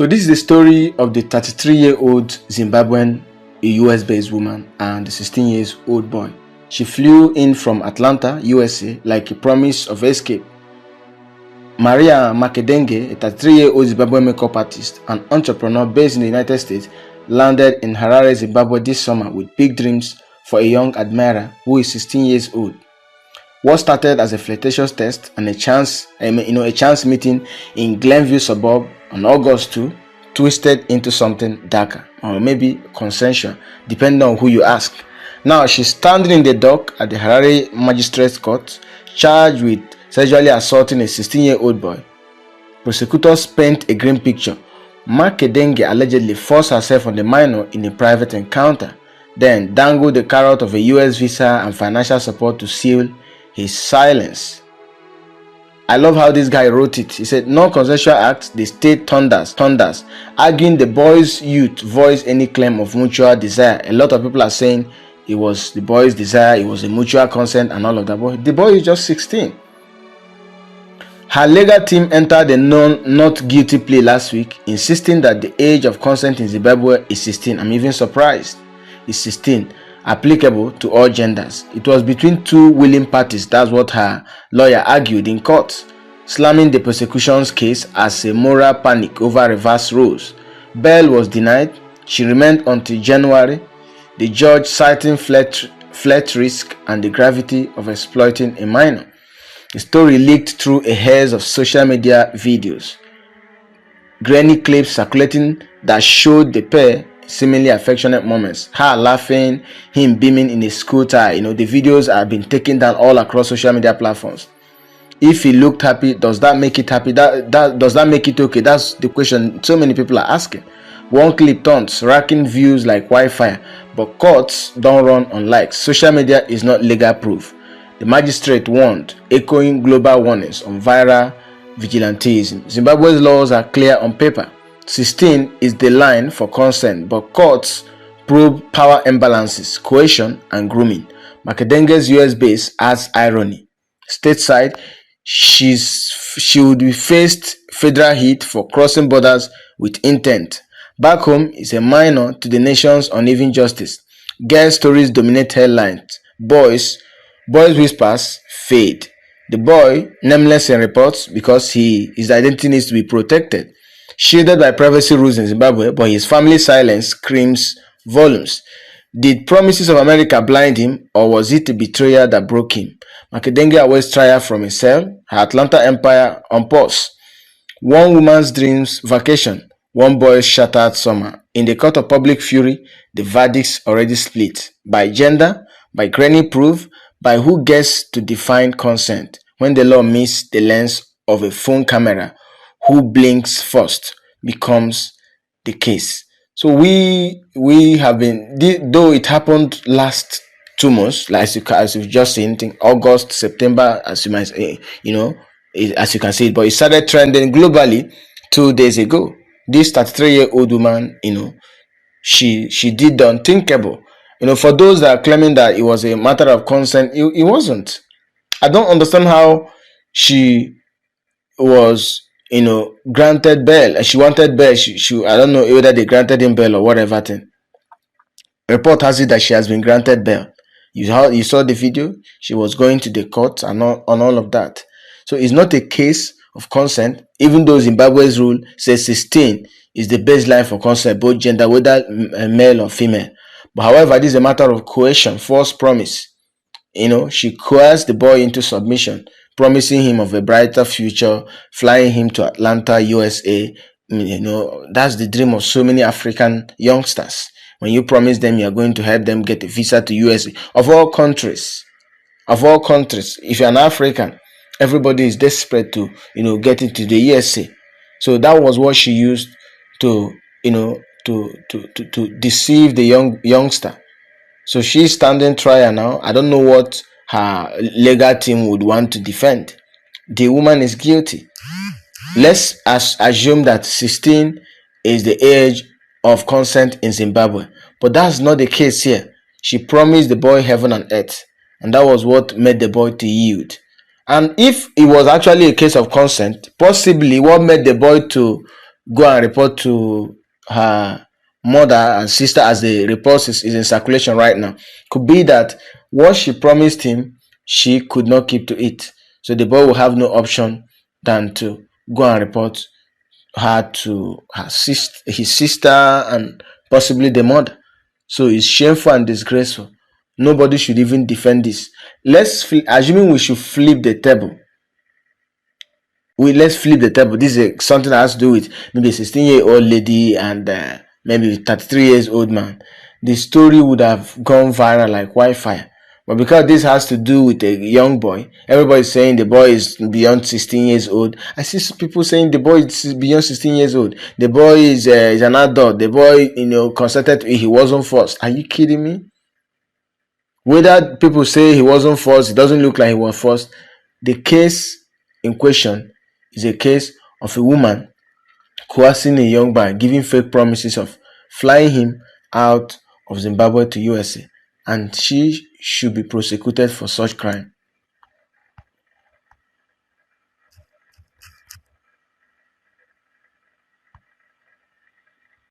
So this is the story of the 33-year-old Zimbabwean, a US-based woman, and the 16-year-old boy. She flew in from Atlanta, USA, like a promise of escape. Maria Makedenge, a 33-year-old Zimbabwean makeup artist and entrepreneur based in the United States, landed in Harare, Zimbabwe this summer with big dreams for a young admirer who is 16 years old. What started as a flirtatious test and a chance meeting in Glen View suburb on August 2 twisted into something darker, or maybe consensual, depending on who you ask. Now she's standing in the dock at the Harare Magistrates Court, charged with sexually assaulting a 16-year-old boy. Prosecutors paint a grim picture. Makendenge allegedly forced herself on the minor in a private encounter, then dangled the carrot of a US visa and financial support to seal his silence. I love how this guy wrote it. He said, no consensual acts, the state thunders, arguing the boy's youth voiced any claim of mutual desire. A lot of people are saying it was the boy's desire, it was a mutual consent and all of that, but the boy is just 16. Her legal team entered a not guilty plea last week, insisting that the age of consent in Zimbabwe is 16. I'm even surprised. It's 16. Applicable to all genders. It was between two willing parties. That's what her lawyer argued in court, slamming the prosecution's case as a moral panic over reverse roles. Bail was denied. She remained until January, the judge citing flight risk and the gravity of exploiting a minor. The story leaked through a haze of social media videos. Grainy clips circulating that showed the pair seemingly affectionate moments, her laughing, him beaming in a school tie. The videos have been taken down all across social media platforms. If he looked happy, does that make it happy? Does that make it okay? That's the question so many people are asking. One clip taunts, racking views like wildfire, but courts don't run on likes. Social media is not legal proof. The magistrate warned, echoing global warnings on viral vigilantism. Zimbabwe's laws are clear on paper. 16 is the line for consent, but courts probe power imbalances, coercion, and grooming. Makedenge's US base adds irony. Stateside, she would be faced federal heat for crossing borders with intent. Back home is a minor to the nation's uneven justice. Girl stories dominate headlines. Boys whispers fade. The boy, nameless in reports because his identity needs to be protected, shielded by privacy rules in Zimbabwe, but his family's silence screams volumes. Did promises of America blind him, or was it a betrayal that broke him? Makedenge awaits trial from a cell, her Atlanta empire on pause. One woman's dreams vacation, one boy's shattered summer. In the court of public fury, the verdicts already split. By gender, by grainy proof, by who gets to define consent. When the law meets the lens of a phone camera, who blinks first becomes the case. So we have been, though it happened last 2 months, like as you've just seen, August, September, as you might say, as you can see, but it started trending globally 2 days ago. This 33-year-old woman, she did the unthinkable. For those that are claiming that it was a matter of consent, it wasn't. I don't understand how she was, granted bail, and she wanted bail. She I don't know whether they granted him bail or whatever thing. Report has it that she has been granted bail. You saw the video. She was going to the court and all of that. So it's not a case of consent, even though Zimbabwe's rule says 16 is the baseline for consent, both gender, whether male or female. But however, this is a matter of coercion, false promise. She coerced the boy into submission, promising him of a brighter future, flying him to Atlanta, USA. That's the dream of so many African youngsters. When you promise them you are going to help them get a visa to USA, of all countries, if you're an African, everybody is desperate to, get into the USA. So that was what she used to, to deceive the youngster. So she's standing trial now. I don't know what her legal team would want to defend. The woman is guilty. Let's assume that 16 is the age of consent in Zimbabwe. But that's not the case here. She promised the boy heaven and earth, and that was what made the boy to yield. And if it was actually a case of consent, possibly what made the boy to go and report to her mother and sister, as the report is in circulation right now. Could be that what she promised him, she could not keep to it. So the boy will have no option than to go and report her to his sister, and possibly the mother. So it's shameful and disgraceful. Nobody should even defend this. Assuming we should flip the table. Let's flip the table. This is something that has to do with maybe a 16-year-old lady and maybe 33 years old man. The story would have gone viral like wildfire. But because this has to do with a young boy, everybody's saying the boy is beyond 16 years old. I see people saying the boy is beyond 16 years old. The boy is an adult. The boy, consented. He wasn't forced. Are you kidding me? Whether people say he wasn't forced, it doesn't look like he was forced. The case in question is a case of a woman coercing a young man, giving fake promises of flying him out of Zimbabwe to USA, and she should be prosecuted for such crime.